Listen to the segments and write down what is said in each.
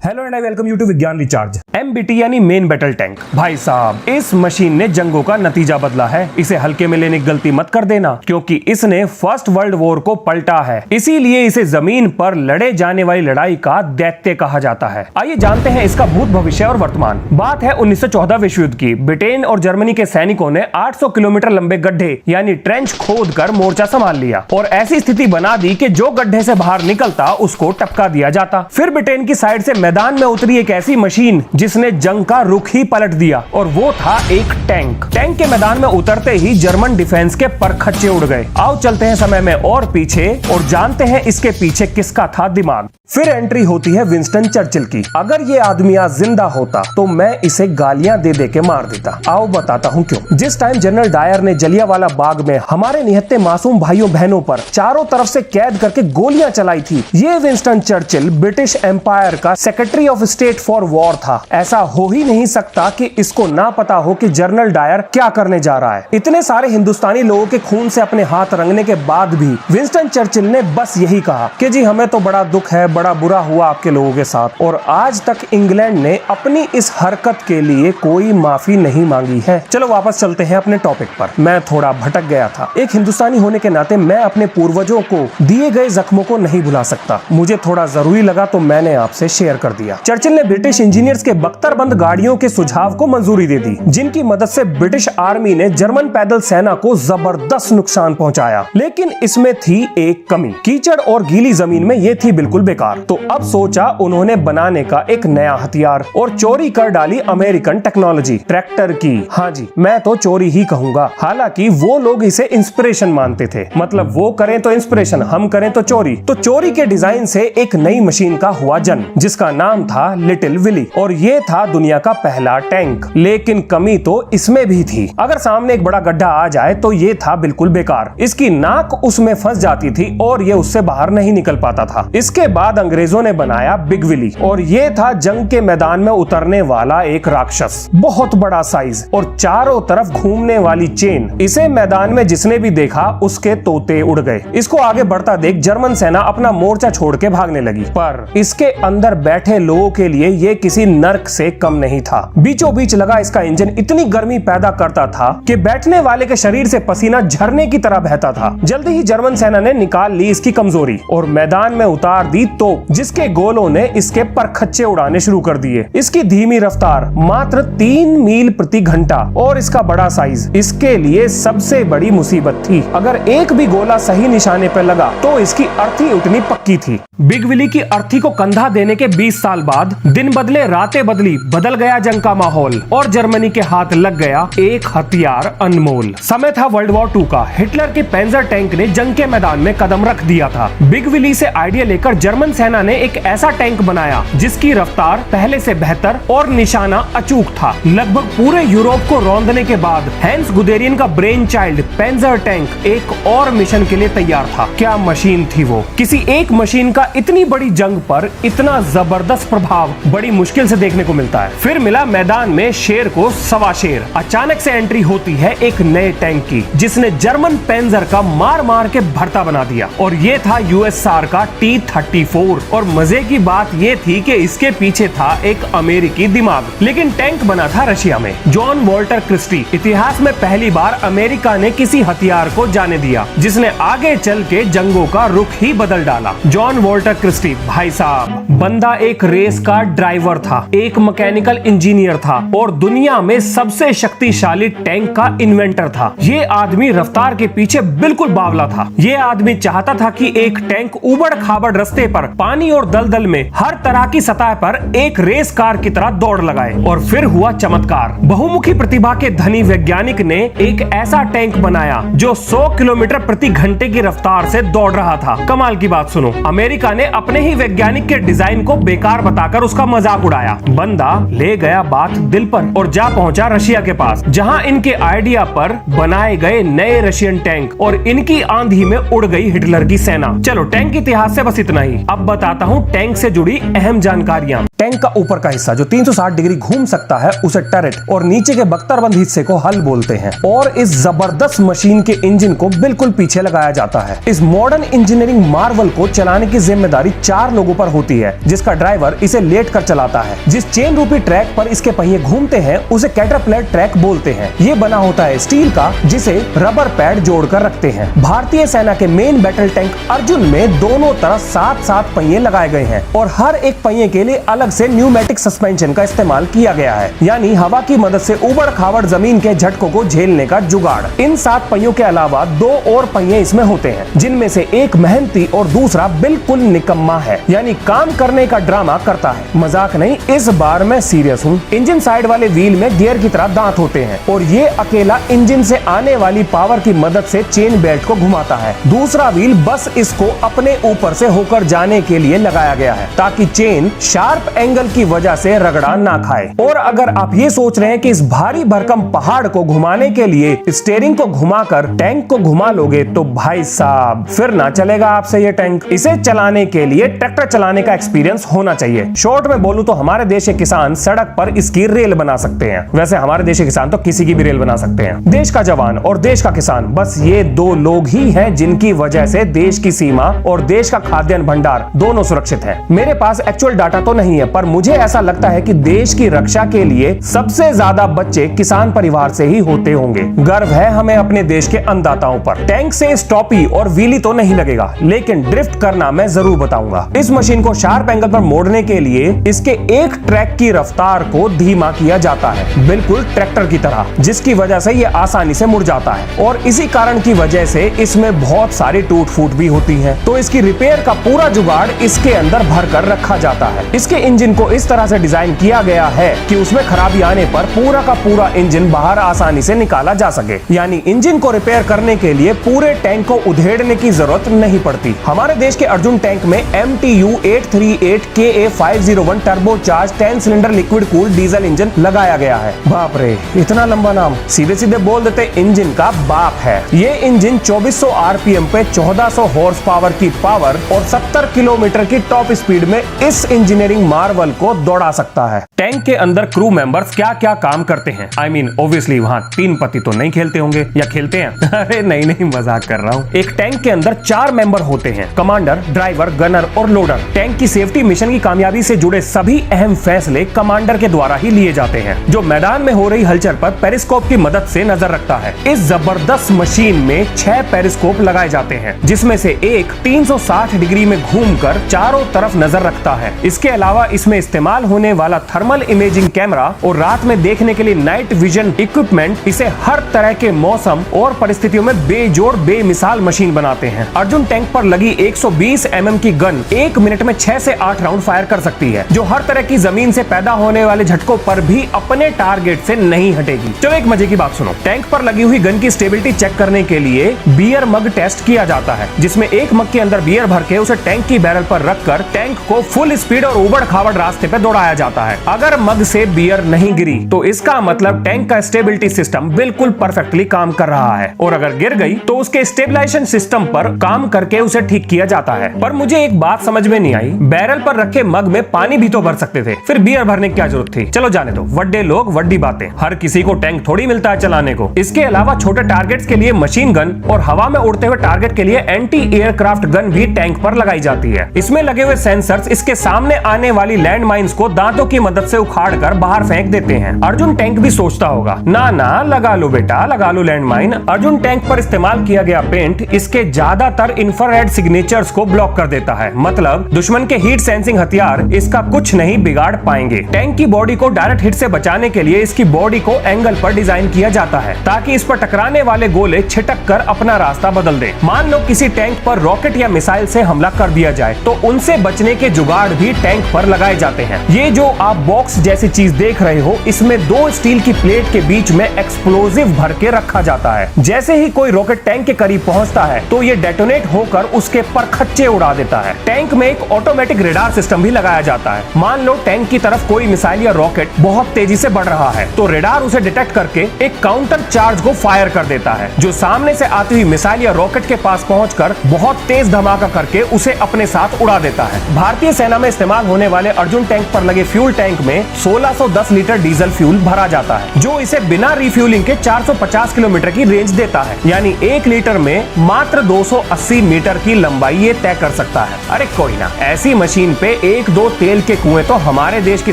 Hello and I welcome you to Vigyan recharge. MBT यानी main battle tank. भाई साहब, इस मशीन ने जंगों का नतीजा बदला है। इसे हल्के में लेने की गलती मत कर देना, क्योंकि इसने फर्स्ट वर्ल्ड वॉर को पलटा है। इसीलिए इसे जमीन पर लड़े जाने वाली लड़ाई का दैत्य कहा जाता है। आइए जानते हैं इसका भूत, भविष्य और वर्तमान। बात है 1914 विश्व युद्ध की। ब्रिटेन और जर्मनी के सैनिकों ने 800 किलोमीटर लंबे गड्ढे यानी ट्रेंच खोद कर मोर्चा संभाल लिया और ऐसी स्थिति बना दी कि जो गड्ढे से बाहर निकलता उसको टपका दिया जाता। फिर ब्रिटेन की साइड से मैदान में उतरी एक ऐसी मशीन जिसने जंग का रुख ही पलट दिया, और वो था एक टैंक। टैंक के मैदान में उतरते ही जर्मन डिफेंस के परखच्चे उड़ गए। आओ चलते हैं समय में और पीछे और जानते हैं इसके पीछे किसका था दिमाग। फिर एंट्री होती है विंस्टन चर्चिल की। अगर ये आदमी आज जिंदा होता तो मैं इसे गालियां दे दे के मार देता। आओ बताता हूँ क्यों। जिस टाइम जनरल डायर ने जलियांवाला बाग में हमारे निहत्ते मासूम भाइयों बहनों पर चारों तरफ से कैद करके गोलियां चलाई थी, ये विंस्टन चर्चिल ब्रिटिश एम्पायर का secretary of state for war था। ऐसा हो ही नहीं सकता कि इसको ना पता हो कि जनरल डायर क्या करने जा रहा है। इतने सारे हिंदुस्तानी लोगों के खून से अपने हाथ रंगने के बाद भी विंस्टन चर्चिल ने बस यही कहा कि जी हमें तो बड़ा दुख है, बड़ा बुरा हुआ आपके लोगों के साथ। और आज तक इंग्लैंड ने अपनी इस हरकत के लिए कोई माफी नहीं मांगी है। चलो वापस चलते हैं अपने टॉपिक पर। मैं थोड़ा भटक गया था। एक हिंदुस्तानी होने के नाते मैं अपने पूर्वजों को दिए गए जख्मों को नहीं भुला सकता। मुझे थोड़ा जरूरी लगा तो मैंने आपसे शेयर कर दिया। चर्चिल ने ब्रिटिश इंजीनियर्स के बख्तरबंद गाड़ियों के सुझाव को मंजूरी दे दी, जिनकी मदद से ब्रिटिश आर्मी ने जर्मन पैदल सेना को जबरदस्त नुकसान पहुंचाया। लेकिन इसमें थी एक कमी। कीचड़ और गीली जमीन में ये थी बिल्कुल बेकार। तो अब सोचा उन्होंने बनाने का एक नया हथियार और चोरी कर डाली अमेरिकन टेक्नोलॉजी, ट्रैक्टर की। हाँ जी, मैं तो चोरी ही कहूंगा। हालांकि वो लोग इसे इंस्पिरेशन मानते थे। मतलब वो करें तो इंस्पिरेशन, हम करें तो चोरी। तो चोरी के डिजाइन से एक नई मशीन का हुआ जन्म, जिसका नाम था लिटिल विली, और ये था दुनिया का पहला टैंक। लेकिन कमी तो इसमें भी थी। अगर सामने एक बड़ा गड्ढा आ जाए तो ये था बिल्कुल बेकार। इसकी नाक उसमें फंस जाती थी और ये उससे बाहर नहीं निकल पाता था। इसके बाद अंग्रेजों ने बनाया बिग विली, और ये था जंग के मैदान में उतरने वाला एक राक्षस। बहुत बड़ा साइज और चारों तरफ घूमने वाली चेन। इसे मैदान में जिसने भी देखा उसके तोते उड़ गए। इसको आगे बढ़ता देख जर्मन सेना अपना मोर्चा छोड़ के भागने लगी, पर इसके अंदर बैठे लोगों के लिए ये किसी नर्क से कम नहीं था। बीचों बीच लगा इसका इंजन इतनी गर्मी पैदा करता था कि बैठने वाले के शरीर से पसीना झरने की तरह बहता था। जल्दी ही जर्मन सेना ने निकाल ली इसकी कमजोरी और मैदान में उतार दी तोप, जिसके गोलों ने इसके परखच्चे उड़ाने शुरू कर दिए। इसकी धीमी रफ्तार मात्र 3 मील प्रति घंटा और इसका बड़ा साइज इसके लिए सबसे बड़ी मुसीबत थी। अगर एक भी गोला सही निशाने पर लगा तो इसकी अर्थी उतनी पक्की थी। बिग विली की अर्थी को कंधा देने के 20 साल बाद दिन बदले रातें बदली, बदल गया जंग का माहौल और जर्मनी के हाथ लग गया एक हथियार अनमोल। समय था वर्ल्ड वॉर 2 का। हिटलर के पैंजर टैंक ने जंग के मैदान में कदम रख दिया था। बिग विली से आइडिया लेकर जर्मन सेना ने एक ऐसा टैंक बनाया जिसकी रफ्तार पहले से बेहतर और निशाना अचूक था। लगभग पूरे यूरोप को रौंदने के बाद हैंस गुदेरियन का ब्रेन चाइल्ड पैंजर टैंक एक और मिशन के लिए तैयार था। क्या मशीन थी वो। किसी एक मशीन का इतनी बड़ी जंग पर इतना जबरदस्त प्रभाव बड़ी मुश्किल से देखने को मिलता है। फिर मिला मैदान में शेर को सवा शेर। अचानक से एंट्री होती है एक नए टैंक की, जिसने जर्मन पैंजर का मार मार के भरता बना दिया, और ये था यूएसआर का T-34। और मजे की बात ये थी कि इसके पीछे था एक अमेरिकी दिमाग, लेकिन टैंक बना था रशिया में। John Walter Christie. इतिहास में पहली बार अमेरिका ने किसी हथियार को जाने दिया जिसने आगे चल के जंगों का रुख ही बदल डाला। जॉन वॉल्टर क्रिस्टी, भाई साहब, बंदा एक रेस का ड्राइवर था, एक मैकेनिकल इंजीनियर था और दुनिया में सबसे शक्तिशाली टैंक का इन्वेंटर था। ये आदमी रफ्तार के पीछे बिल्कुल बावला था। ये आदमी चाहता था कि एक टैंक उबड़ खाबड़ रास्ते पर पानी और दलदल में हर तरह की सतह पर एक रेस कार की तरह दौड़ लगाए। और फिर हुआ चमत्कार। बहुमुखी प्रतिभा के धनी वैज्ञानिक ने एक ऐसा टैंक बनाया जो 100 किलोमीटर प्रति घंटे की रफ्तार से दौड़ रहा था। कमाल की बात सुनो, अमेरिका ने अपने ही वैज्ञानिक के डिजाइन को बेकार बताकर उसका मजाक उड़ाया। बंदा ले गया बात दिल पर और जा पहुंचा रशिया के पास, जहां इनके आइडिया पर बनाए गए नए रशियन टैंक और इनकी आंधी में उड़ गई हिटलर की सेना। चलो टैंक इतिहास से बस इतना ही। अब बताता हूँ टैंक से जुड़ी अहम जानकारियां। टैंक का ऊपर का हिस्सा जो 360 डिग्री घूम सकता है उसे टरेट और नीचे के बख्तरबंद हिस्से को हल बोलते हैं। और इस जबरदस्त मशीन के इंजन को बिल्कुल पीछे लगाया जाता है। इस मॉडर्न इंजीनियरिंग मार्वल को चलाने की जिम्मेदारी 4 लोगों पर होती है, जिसका ड्राइवर इसे लेट कर चलाता है। जिस चेन रूपी ट्रैक पर इसके पहिए घूमते हैं उसे कैटरपिलर ट्रैक बोलते हैं। ये बना होता है स्टील का, जिसे रबर पैड जोड़कर रखते हैं। भारतीय सेना के मेन बैटल टैंक अर्जुन में दोनों तरफ 7-7 पहिए लगाए गए हैं और हर एक पहिए के लिए अलग से न्यूमेटिक सस्पेंशन का इस्तेमाल किया गया है, यानी हवा की मदद से उबड़ खाबड़ जमीन के झटकों को झेलने का जुगाड़। इन 7 पहियों के अलावा 2 और पहिए इसमें होते हैं, जिनमें से एक मेहनती और दूसरा बिल्कुल निकम्मा है, यानी काम करने का ड्रामा करता है। मजाक नहीं, इस बार मैं सीरियस हूँ। इंजन साइड वाले व्हील में गियर की तरह दांत होते हैं और ये अकेला इंजन से आने वाली पावर की मदद से चेन बेल्ट को घुमाता है। दूसरा व्हील बस इसको अपने ऊपर से होकर जाने के लिए लगाया गया है, ताकि चेन शार्प एंगल की वजह से रगड़ा ना खाए। और अगर आप ये सोच रहे हैं कि इस भारी भरकम पहाड़ को घुमाने के लिए स्टीयरिंग को घुमाकर टैंक को घुमा लोगे तो भाई साहब फिर ना चलेगा आपसे ये टैंक। इसे चलाने के लिए ट्रैक्टर चलाने का एक्सपीरियंस होना चाहिए। शॉर्ट में बोलूं तो हमारे देश के किसान सड़क पर इसकी रेल बना सकते हैं। वैसे हमारे देश के किसान तो किसी की भी रेल बना सकते हैं। देश का जवान और देश का किसान, बस ये 2 लोग ही हैं जिनकी वजह से देश की सीमा और देश का खाद्यान्न भंडार दोनों सुरक्षित है। मेरे पास एक्चुअल डाटा तो नहीं है, पर मुझे ऐसा लगता है कि देश की रक्षा के लिए सबसे ज्यादा बच्चे किसान परिवार से ही होते होंगे। गर्व है हमें अपने देश के अन्नदाताओं पर। टैंक से स्टॉपी और व्हीली तो नहीं लगेगा, लेकिन ड्रिफ्ट करना मैं जरूर बताऊंगा। इस मशीन को शार्प एंगल पर मोड़ने के लिए इसके एक ट्रैक की रफ्तार को धीमा किया जाता है, बिल्कुल ट्रैक्टर की तरह, जिसकी वजह से यह आसानी से मुड़ जाता है। और इसी कारण की वजह से इसमें बहुत सारी टूट फूट भी होती है, तो इसकी रिपेयर का पूरा जुगाड़ इसके अंदर भर कर रखा जाता है। इसके इंजन को इस तरह से डिजाइन किया गया है कि उसमें खराबी आने पर पूरा का पूरा इंजन बाहर आसानी से निकाला जा सके, यानी इंजन को रिपेयर करने के लिए पूरे टैंक को उधेड़ने की जरूरत नहीं पड़ती। हमारे देश के अर्जुन टैंक में MTU 838 KA501 turbocharge 10 cylinder liquid cooled diesel engine लगाया गया है। बाप रे, इतना लंबा नाम। सीधे सीधे बोल देते इंजन का बाप है। ये इंजन 2400 RPM पे 1400 हॉर्स पावर की पावर और 70 किलोमीटर की टॉप स्पीड में इस इंजीनियरिंग मार्वल को दौड़ा सकता है। टैंक के अंदर क्रू मेंबर्स क्या क्या काम करते हैं? I mean, obviously वहाँ 3 पति तो नहीं खेलते होंगे, या खेलते हैं? अरे नहीं, मजाक कर रहा हूँ। एक टैंक के अंदर 4 मेंबर होते हैं, कमांडर, ड्राइवर, गनर और लोडर। टैंक की सेफ्टी मिशन की कामयाबी से जुड़े सभी अहम फैसले कमांडर के द्वारा ही लिए जाते हैं, जो मैदान में हो रही हलचल पर पेरिस्कोप की मदद से नजर रखता है। इस जबरदस्त मशीन में 6 पेरिस्कोप लगाए जाते हैं, जिसमें से एक 360 डिग्री में घूमकर चारों तरफ नजर रखता है। इसके अलावा इसमें इस्तेमाल होने वाला थर्मल इमेजिंग कैमरा और रात में देखने के लिए नाइट विजन इक्विपमेंट इसे हर तरह के मौसम और परिस्थितियों में बेजोड़ बेमिसाल मशीन बनाते हैं। अर्जुन टैंक पर लगी 120 mm की गन 1 मिनट में 6 से 8 राउंड फायर कर सकती है, जो हर तरह की जमीन से पैदा होने वाले झटकों पर भी अपने टारगेट से नहीं हटेगी। चलो एक मजे की बात सुनो। टैंक पर लगी हुई गन की स्टेबिलिटी चेक करने के लिए बियर मग टेस्ट किया जाता है, जिसमें एक मग के अंदर बियर भर के उसे टैंक की बैरल पर रखकर टैंक को फुल स्पीड और उबड़ खाबड़ रास्ते पे दौड़ाया जाता है। अगर मग से बियर नहीं गिरी तो इसका मतलब टैंक का स्टेबिलिटी सिस्टम बिल्कुल परफेक्टली काम कर रहा है, और अगर गिर गई तो उसके स्टेबलाइजेशन सिस्टम पर काम करके उसे ठीक किया जाता है। पर मुझे एक बात समझ में नहीं आई, बैरल पर रखे मग में पानी भी तो भर सकते थे, फिर बियर भरने की क्या जरूरत थी? चलो जाने दो, वड्डे लोग वड्डी बातें। हर किसी को टैंक थोड़ी मिलता है चलाने को। इसके अलावा छोटे टारगेट्स के लिए मशीन गन और हवा में उड़ते हुए टारगेट के लिए एंटी एयरक्राफ्ट गन भी टैंक पर लगाई जाती है। इसमें लगे हुए सेंसर्स इसके सामने आने वाली लैंड माइंस को दांतों की मदद से उखाड़ कर बाहर फेंक देते हैं। अर्जुन टैंक भी सोचता होगा, ना लगा लो बेटा, लगा लो लैंड माइन। अर्जुन टैंक पर इस्तेमाल किया गया पेंट इसके ज्यादातर इंफ्रारेड सिग्नेचर्स को ब्लॉक कर देता है, मतलब दुश्मन के हीट सेंसिंग हथियार इसका कुछ नहीं बिगाड़ पाएंगे। टैंक की बॉडी को डायरेक्ट हिट से बचाने के लिए इसकी बॉडी को एंगल पर डिजाइन किया जाता है, ताकि इस पर टकराने वाले गोले छिटक कर अपना रास्ता बदल दे। मान लो किसी टैंक पर रॉकेट या मिसाइल से हमला कर दिया जाए तो उनसे बचने के जुगाड़ भी टैंक पर लगाए जाते हैं। ये जो आप बॉक्स जैसी चीज देख रहे हो, इसमें 2 स्टील की प्लेट के बीच में एक्सप्लोजिव भर के रखा जाता है। जैसे ही कोई रॉकेट टैंक के करीब पहुंचता है तो ये डेटोनेट होकर उसके परखच्चे उड़ा देता है। टैंक में एक ऑटोमेटिक रेडार सिस्टम भी लगाया जाता है। मान लो टैंक की तरफ कोई मिसाइल या रॉकेट बहुत तेजी से बढ़ रहा है तो रेडार उसे डिटेक्ट करके एक काउंटर चार्ज को फायर कर देता है, जो सामने से आती हुई मिसाइल या रॉकेट के पास पहुंचकर बहुत तेज धमाका करके उसे अपने साथ उड़ा देता है। भारतीय सेना में इस्तेमाल होने वाले वाले अर्जुन टैंक पर लगे फ्यूल टैंक में 1610 लीटर डीजल फ्यूल भरा जाता है, जो इसे बिना रिफ्यूलिंग के 450 किलोमीटर की रेंज देता है। यानी 1 लीटर में मात्र 280 मीटर की लंबाई ये तय कर सकता है। अरे कोई ना, ऐसी मशीन पे 1-2 तेल के कुएं तो हमारे देश की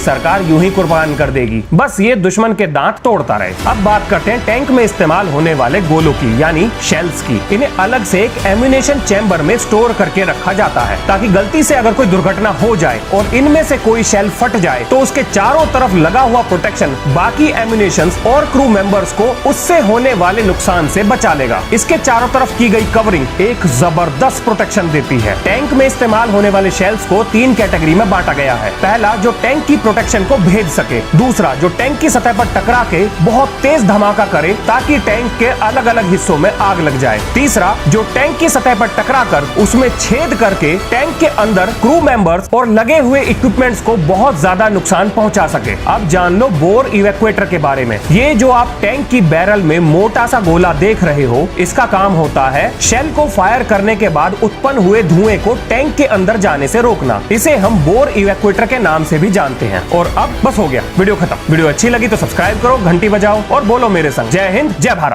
सरकार यूं ही कुर्बान कर देगी, बस ये दुश्मन के दांत तोड़ता रहे। अब बात करते हैं टैंक में इस्तेमाल होने वाले गोलों की, यानी शेल्स की। इन्हें अलग से एक एम्यूनेशन चैम्बर में स्टोर करके रखा जाता है, ताकि गलती से अगर कोई दुर्घटना हो जाए और इनमें से कोई शेल फट जाए तो उसके चारों तरफ लगा हुआ प्रोटेक्शन बाकी एम्यूनेशंस और क्रू मेंबर्स को उससे होने वाले नुकसान से बचा लेगा। इसके चारों तरफ की गई कवरिंग एक जबरदस्त प्रोटेक्शन देती है। टैंक में इस्तेमाल होने वाले शेल्स को 3 कैटेगरी में बांटा गया है। पहला, जो टैंक की प्रोटेक्शन को भेद सके। दूसरा, जो टैंक की सतह पर टकरा के बहुत तेज धमाका करे ताकि टैंक के अलग अलग हिस्सों में आग लग जाए। तीसरा, जो टैंक की सतह पर टकरा कर उसमें छेद करके टैंक के अंदर क्रू मेंबर्स और लगे हुए इक्विपमेंट्स को बहुत ज्यादा नुकसान पहुंचा सके। अब जान लो बोर इवैक्यूएटर के बारे में। ये जो आप टैंक की बैरल में मोटा सा गोला देख रहे हो, इसका काम होता है शेल को फायर करने के बाद उत्पन्न हुए धुएं को टैंक के अंदर जाने से रोकना। इसे हम बोर इवैक्यूएटर के नाम से भी जानते हैं। और अब बस हो गया, वीडियो खत्म। वीडियो अच्छी लगी तो सब्सक्राइब करो, घंटी बजाओ और बोलो मेरे संग जय हिंद जय भारत।